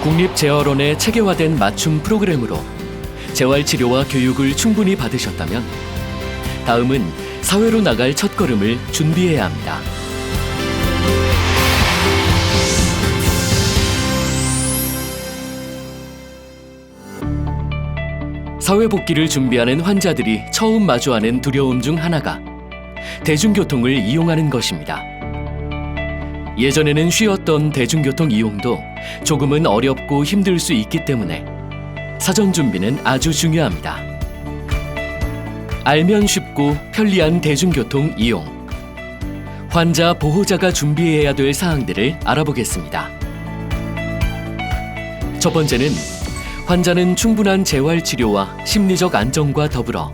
국립재활원의 체계화된 맞춤 프로그램으로 재활치료와 교육을 충분히 받으셨다면 다음은 사회로 나갈 첫걸음을 준비해야 합니다. 사회 복귀를 준비하는 환자들이 처음 마주하는 두려움 중 하나가 대중교통을 이용하는 것입니다. 예전에는 쉬웠던 대중교통 이용도 조금은 어렵고 힘들 수 있기 때문에 사전 준비는 아주 중요합니다. 알면 쉽고 편리한 대중교통 이용. 환자 보호자가 준비해야 될 사항들을 알아보겠습니다. 첫 번째는 환자는 충분한 재활치료와 심리적 안정과 더불어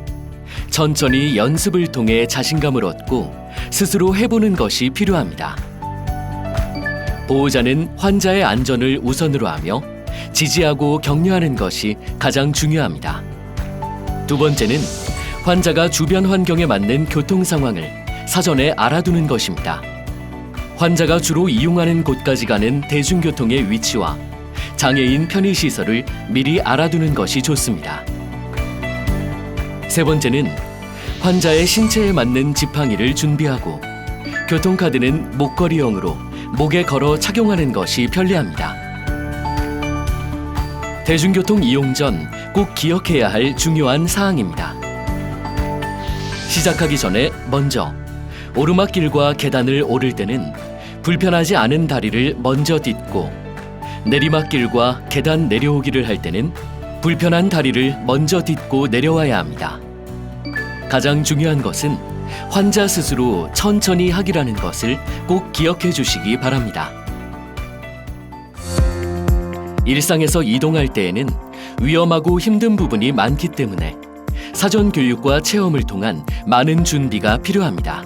천천히 연습을 통해 자신감을 얻고 스스로 해보는 것이 필요합니다. 보호자는 환자의 안전을 우선으로 하며 지지하고 격려하는 것이 가장 중요합니다. 두 번째는 환자가 주변 환경에 맞는 교통 상황을 사전에 알아두는 것입니다. 환자가 주로 이용하는 곳까지 가는 대중교통의 위치와 장애인 편의시설을 미리 알아두는 것이 좋습니다. 세 번째는 환자의 신체에 맞는 지팡이를 준비하고 교통카드는 목걸이형으로 목에 걸어 착용하는 것이 편리합니다. 대중교통 이용 전 꼭 기억해야 할 중요한 사항입니다. 시작하기 전에 먼저 오르막길과 계단을 오를 때는 불편하지 않은 다리를 먼저 딛고 내리막길과 계단 내려오기를 할 때는 불편한 다리를 먼저 딛고 내려와야 합니다. 가장 중요한 것은 환자 스스로 천천히 하기라는 것을 꼭 기억해 주시기 바랍니다. 일상에서 이동할 때에는 위험하고 힘든 부분이 많기 때문에 사전 교육과 체험을 통한 많은 준비가 필요합니다.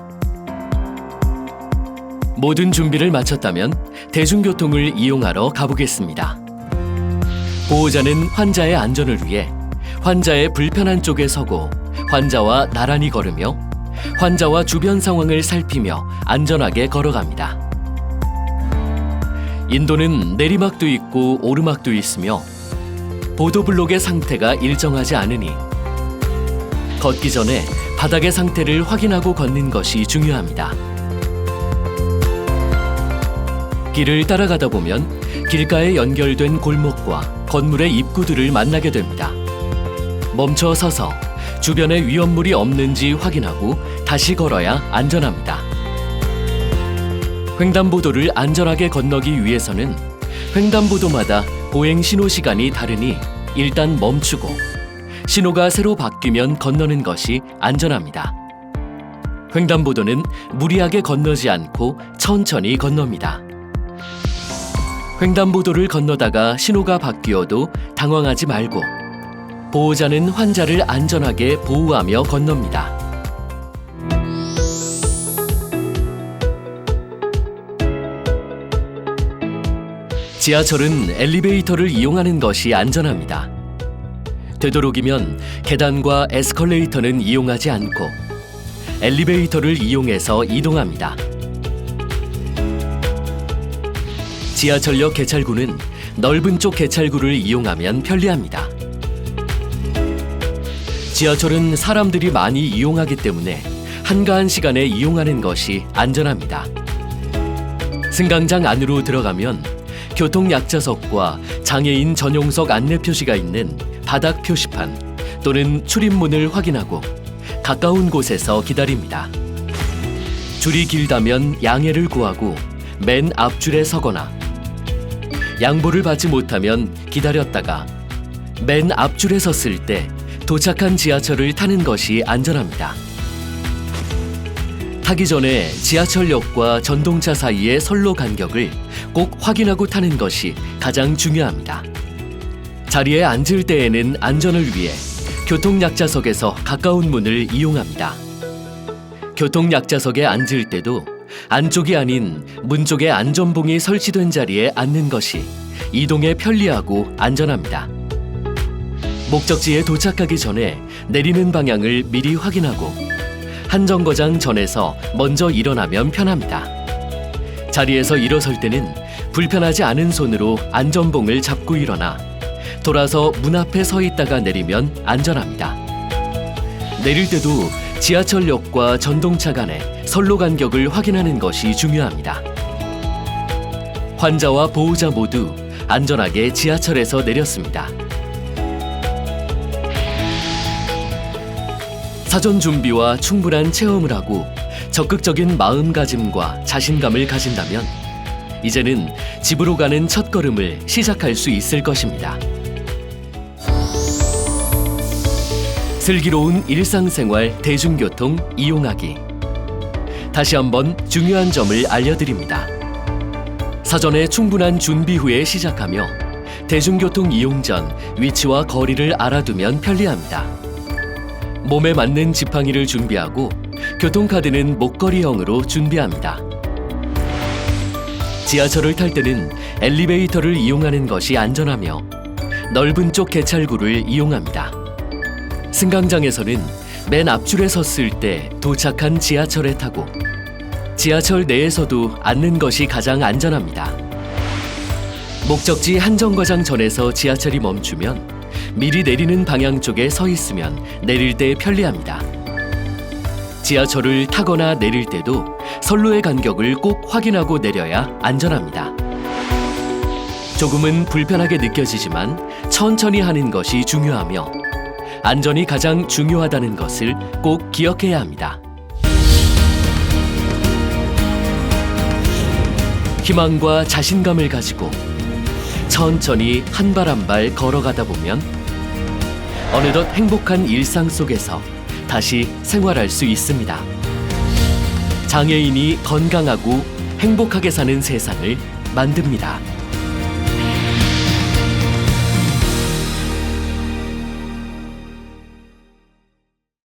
모든 준비를 마쳤다면 대중교통을 이용하러 가보겠습니다. 보호자는 환자의 안전을 위해 환자의 불편한 쪽에 서고 환자와 나란히 걸으며 환자와 주변 상황을 살피며 안전하게 걸어갑니다. 인도는 내리막도 있고 오르막도 있으며 보도블록의 상태가 일정하지 않으니 걷기 전에 바닥의 상태를 확인하고 걷는 것이 중요합니다. 길을 따라가다 보면 길가에 연결된 골목과 건물의 입구들을 만나게 됩니다. 멈춰 서서 주변에 위험물이 없는지 확인하고 다시 걸어야 안전합니다. 횡단보도를 안전하게 건너기 위해서는 횡단보도마다 보행 신호 시간이 다르니 일단 멈추고 신호가 새로 바뀌면 건너는 것이 안전합니다. 횡단보도는 무리하게 건너지 않고 천천히 건넙니다. 횡단보도를 건너다가 신호가 바뀌어도 당황하지 말고 보호자는 환자를 안전하게 보호하며 건넙니다. 지하철은 엘리베이터를 이용하는 것이 안전합니다. 되도록이면 계단과 에스컬레이터는 이용하지 않고 엘리베이터를 이용해서 이동합니다. 지하철역 개찰구는 넓은 쪽 개찰구를 이용하면 편리합니다. 지하철은 사람들이 많이 이용하기 때문에 한가한 시간에 이용하는 것이 안전합니다. 승강장 안으로 들어가면 교통약자석과 장애인 전용석 안내 표시가 있는 바닥 표시판 또는 출입문을 확인하고 가까운 곳에서 기다립니다. 줄이 길다면 양해를 구하고 맨 앞줄에 서거나 양보를 받지 못하면 기다렸다가 맨 앞줄에 섰을 때 도착한 지하철을 타는 것이 안전합니다. 타기 전에 지하철역과 전동차 사이의 선로 간격을 꼭 확인하고 타는 것이 가장 중요합니다. 자리에 앉을 때에는 안전을 위해 교통약자석에서 가까운 문을 이용합니다. 교통약자석에 앉을 때도 안쪽이 아닌 문 쪽에 안전봉이 설치된 자리에 앉는 것이 이동에 편리하고 안전합니다. 목적지에 도착하기 전에 내리는 방향을 미리 확인하고 한 정거장 전에서 먼저 일어나면 편합니다. 자리에서 일어설 때는 불편하지 않은 손으로 안전봉을 잡고 일어나 돌아서 문 앞에 서 있다가 내리면 안전합니다. 내릴 때도 지하철역과 전동차 간의 선로 간격을 확인하는 것이 중요합니다. 환자와 보호자 모두 안전하게 지하철에서 내렸습니다. 사전 준비와 충분한 체험을 하고 적극적인 마음가짐과 자신감을 가진다면 이제는 집으로 가는 첫걸음을 시작할 수 있을 것입니다. 슬기로운 일상생활 대중교통 이용하기. 다시 한번 중요한 점을 알려드립니다. 사전에 충분한 준비 후에 시작하며 대중교통 이용 전 위치와 거리를 알아두면 편리합니다. 몸에 맞는 지팡이를 준비하고 교통카드는 목걸이형으로 준비합니다. 지하철을 탈 때는 엘리베이터를 이용하는 것이 안전하며 넓은 쪽 개찰구를 이용합니다. 승강장에서는 맨 앞줄에 섰을 때 도착한 지하철에 타고 지하철 내에서도 앉는 것이 가장 안전합니다. 목적지 한정거장 전에서 지하철이 멈추면 미리 내리는 방향 쪽에 서 있으면 내릴 때 편리합니다. 지하철을 타거나 내릴 때도 선로의 간격을 꼭 확인하고 내려야 안전합니다. 조금은 불편하게 느껴지지만 천천히 하는 것이 중요하며 안전이 가장 중요하다는 것을 꼭 기억해야 합니다. 희망과 자신감을 가지고 천천히 한 발 한 발 걸어가다 보면 어느덧 행복한 일상 속에서 다시 생활할 수 있습니다. 장애인이 건강하고 행복하게 사는 세상을 만듭니다.